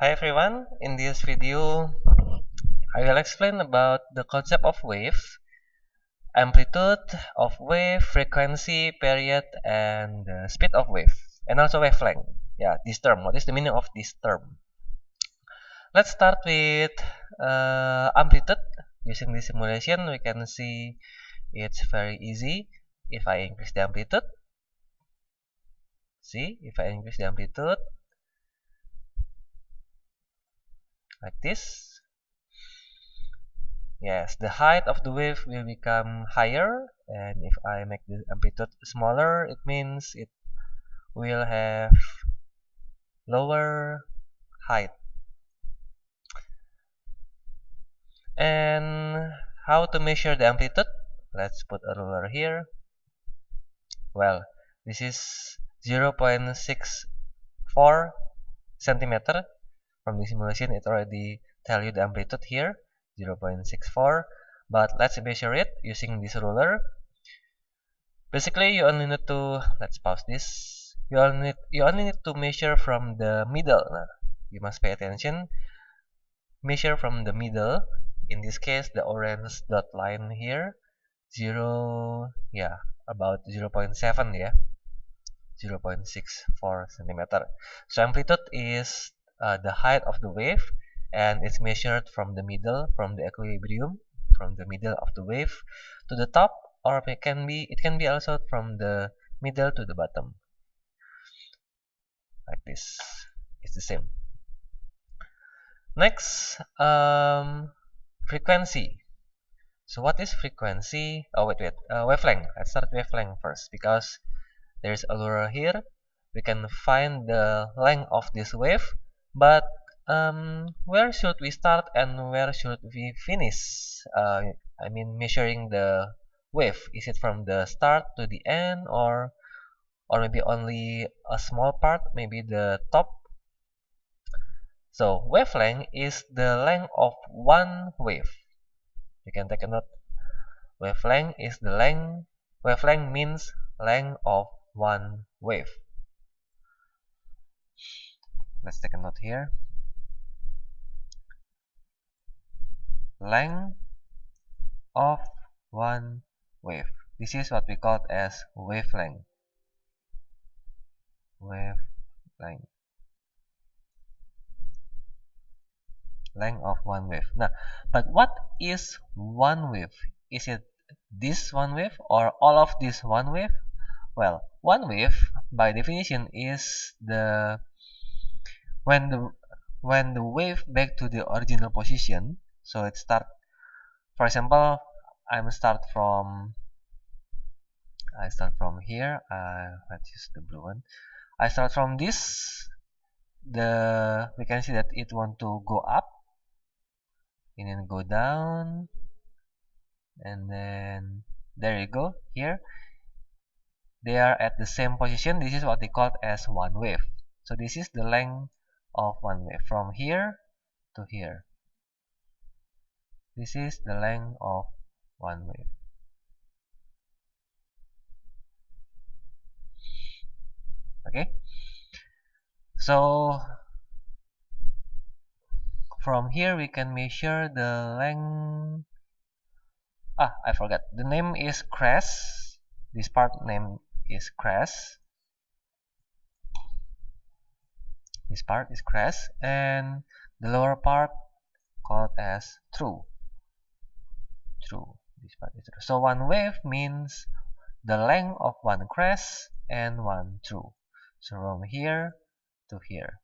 Hi everyone, in this video I will explain about the concept of wave, amplitude of wave, frequency, period, and the speed of wave, and also wavelength. Yeah, this term. What is the meaning of this term? Let's start with amplitude. Using this simulation, we can see it's very easy. If I increase the amplitude, see, if I increase the amplitude like this, yes, the height of the wave will become higher, and if I make the amplitude smaller, it means it will have lower height. And how to measure the amplitude? Let's put a ruler here. Well, this is 0.64 centimeter. From the simulation, it already tell you the amplitude here, 0.64. But let's measure it using this ruler. Basically, you only need to, let's pause this. You only need to measure from the middle. Nah, you must pay attention. Measure from the middle. In this case, the orange dot line here, 0, yeah, about 0.7, yeah, 0.64 centimeter. So amplitude is the height of the wave, and it's measured from the middle, from the equilibrium, from the middle of the wave to the top, or it can be also from the middle to the bottom, like this. It's the same. Next, frequency. So what is frequency? Oh, wait. Wavelength. Let's start wavelength first, because there's a ruler here. We can find the length of this wave, but where should we start and where should we finish? I mean, measuring the wave. Is it from the start to the end, or maybe only a small part, maybe the top? So wavelength is the length of one wave. You can take a note. Wavelength is the length. Wavelength means length of one wave. Let's take a note here. Length of one wave. This is what we call as wavelength. Wavelength. Length of one wave. Now, but what is one wave? Is it this one wave or all of this one wave? Well, one wave by definition is the when the wave back to the original position. So it start, for example, I start from here. Let's use the blue one. I start from this. We can see that it want to go up and then go down, and then there you go. Here they are at the same position. This is what they call as one wave. So this is the length of one wave from here to here. This is the length of one wave. Okay, so from here we can measure the length. I forgot. The name is crest. This part name is crest. This part is crest, and the lower part called as true. This part is true. So one wave means the length of one crest and one true. So from here to here.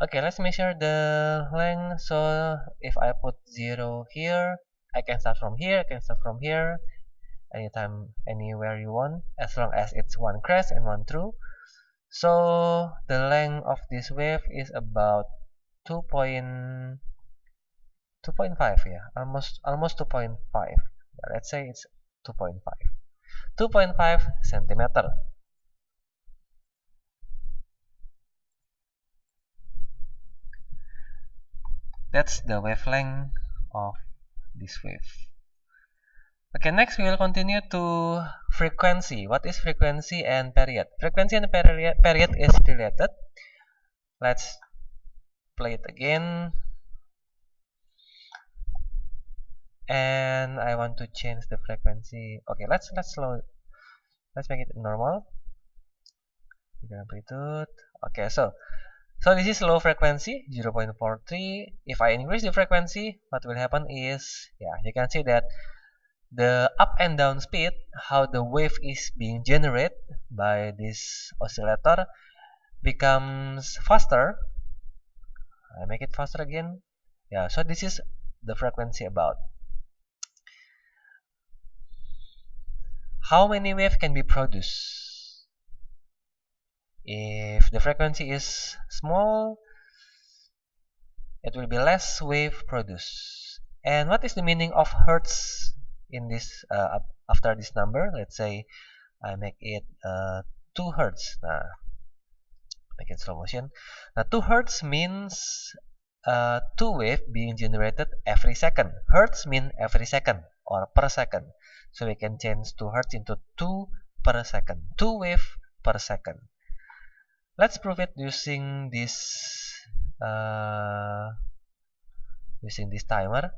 Okay, let's measure the length. So if I put 0 here, I can start from here, I can start from here, anytime, anywhere you want, as long as it's one crest and one true. So the length of this wave is about 2.5, yeah, almost 2.5. Yeah, let's say it's 2.5. 2.5 centimeter. That's the wavelength of this wave. Okay, next we will continue to frequency. What is frequency and period? Frequency and period is related. Let's play it again. And I want to change the frequency. Okay, let's slow. Let's make it normal. Amplitude. Okay, so this is low frequency 0.43. If I increase the frequency, what will happen is, yeah, you can see that the up and down speed, how the wave is being generated by this oscillator, becomes faster. I make it faster again. Yeah, so this is the frequency about. How many waves can be produced? If the frequency is small, it will be less wave produced. And what is the meaning of hertz in this after this number? Let's say I make it 2 hertz. Nah, make it slow motion. Now 2 hertz means 2 wave being generated every second. Hertz mean every second or per second. So we can change 2 hertz into 2 per second. 2 wave per second. Let's prove it using this timer.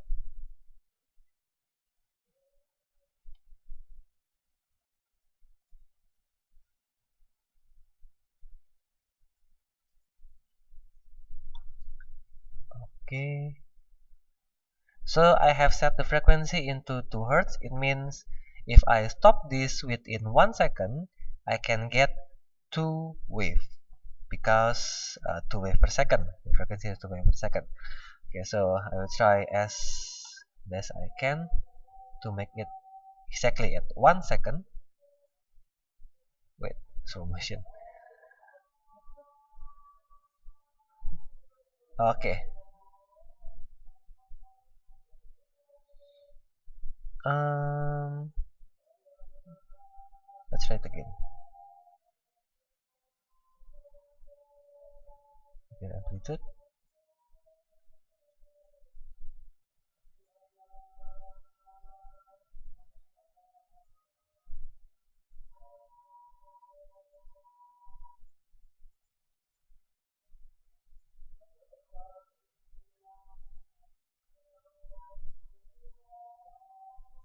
Okay. So I have set the frequency into 2 hertz. It means if I stop this within 1 second, I can get 2 wave because 2 wave per second. The frequency is 2 wave per second. Okay, so I will try as best I can to make it exactly at 1 second. Wait, slow motion. Okay. Let's try it again. Okay, amplitude.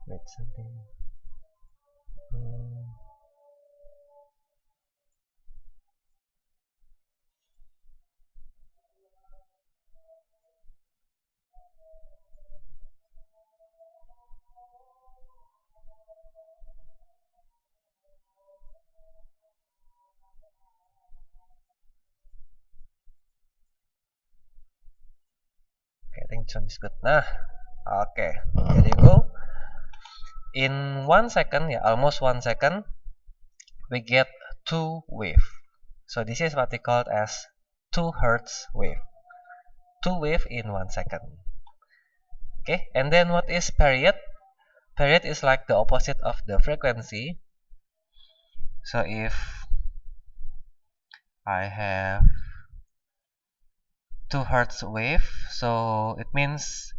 Wait, something. Okay, I think this one is good. Nah, okay, there you go. In 1 second, yeah, almost 1 second, we get 2 wave. So this is what we call as 2 hertz wave. 2 wave in 1 second. Okay, and then what is period? Period is like the opposite of the frequency. So if I have 2 hertz wave, so it means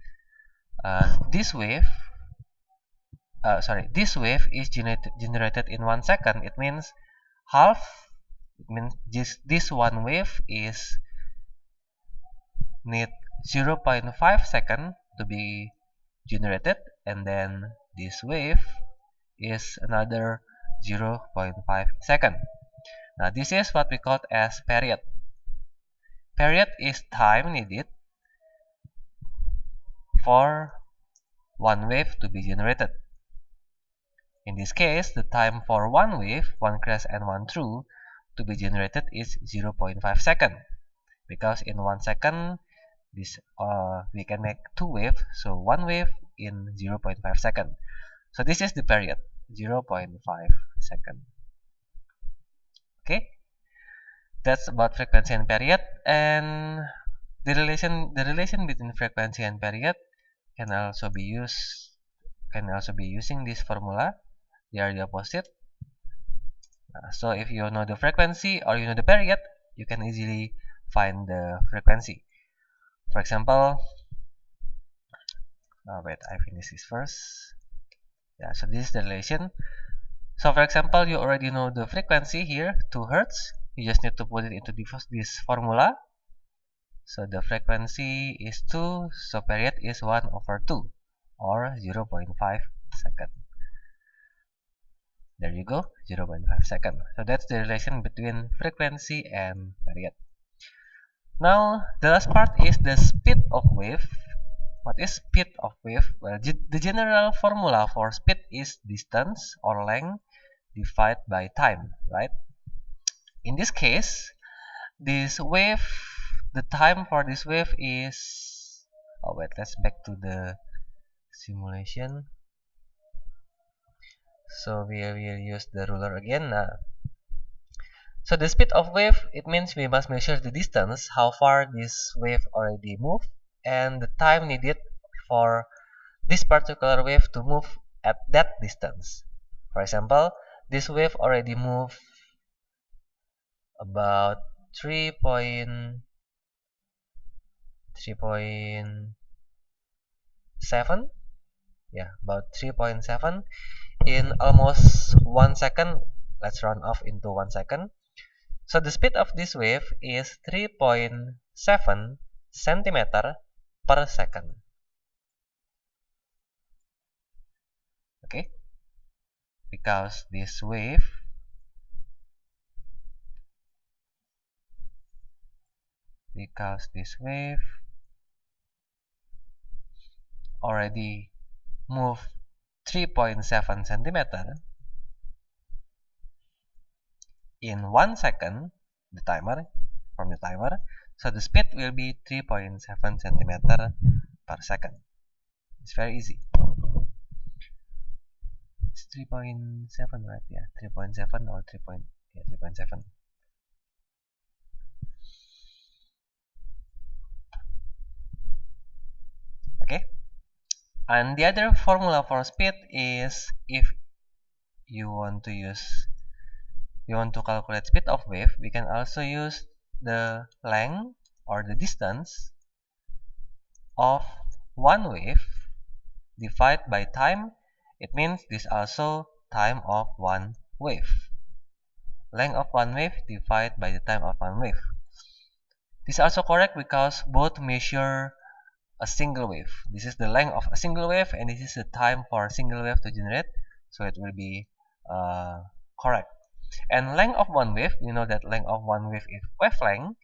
this wave is generated in 1 second. It means half. It means this one wave is need 0.5 second to be generated, and then this wave is another 0.5 second. Now this is what we call as period. Period is time needed for one wave to be generated. In this case, the time for one wave, one crest and one through, to be generated is 0.5 second. Because in 1 second, this we can make 2 waves, so 1 wave in 0.5 second. So this is the period, 0.5 second. Okay, that's about frequency and period. And the relation between frequency and period can also be using this formula. They are the opposite. So if you know the frequency or you know the period, you can easily find the frequency. For example, wait, I finish this first. Yeah, so this is the relation. So for example, you already know the frequency here, 2 Hertz. You just need to put it into this formula. So the frequency is 2, so period is 1 over 2, or 0.5 second. There you go, 0.5 second. So that's the relation between frequency and period. Now, the last part is the speed of wave. What is speed of wave? Well, the general formula for speed is distance or length divided by time, right? In this case, this wave, the time for this wave is, oh wait, let's back to the simulation. So we will use the ruler again. So the speed of wave, it means we must measure the distance, how far this wave already moved, and the time needed for this particular wave to move at that distance. For example, this wave already moved about 3.7 yeah, about 3.7 in almost 1 second. Let's round off into 1 second. So the speed of this wave is 3.7 centimeter per second. Okay, because this wave already moved 3.7 centimeter in 1 second, the timer, so the speed will be 3.7 centimeter per second. It's very easy. It's 3.7, right? Yeah, 3.7 or 3.7. Okay. And the other formula for speed is, if you want to calculate speed of wave, we can also use the length or the distance of one wave divided by time. It means this also time of one wave. Length of one wave divided by the time of one wave. This is also correct because both measure a single wave. This is the length of a single wave, and this is the time for a single wave to generate, so it will be correct. And length of one wave, you know that length of one wave is wavelength,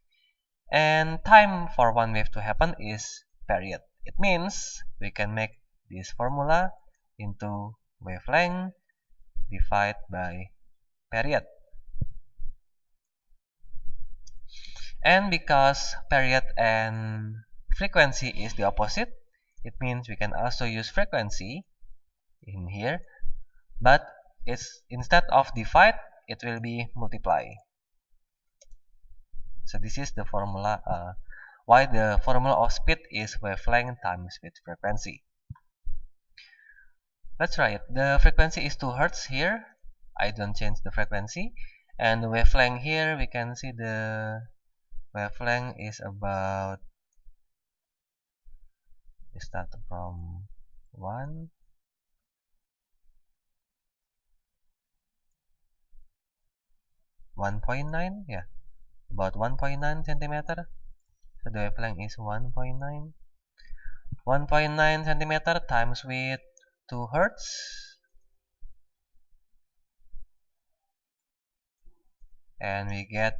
and time for one wave to happen is period. It means we can make this formula into wavelength divided by period. And because period and frequency is the opposite, it means we can also use frequency in here, but it's instead of divide, it will be multiply. So this is the formula, why the formula of speed is wavelength times with frequency. Let's try it. The frequency is 2 Hertz here. I don't change the frequency. And the wavelength here, we can see the wavelength is about, we start from 1, 1.9, yeah, about 1.9 centimeter. So the wavelength is 1.9. 1.9 centimeter times with 2 Hertz. And we get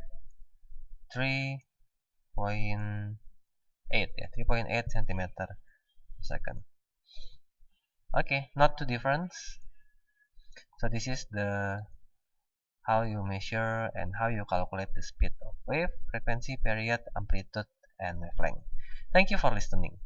3.8, yeah, 3.8 centimeter per second. Okay, not too different. So this is the how you measure and how you calculate the speed of wave, frequency, period, amplitude, and wavelength. Thank you for listening.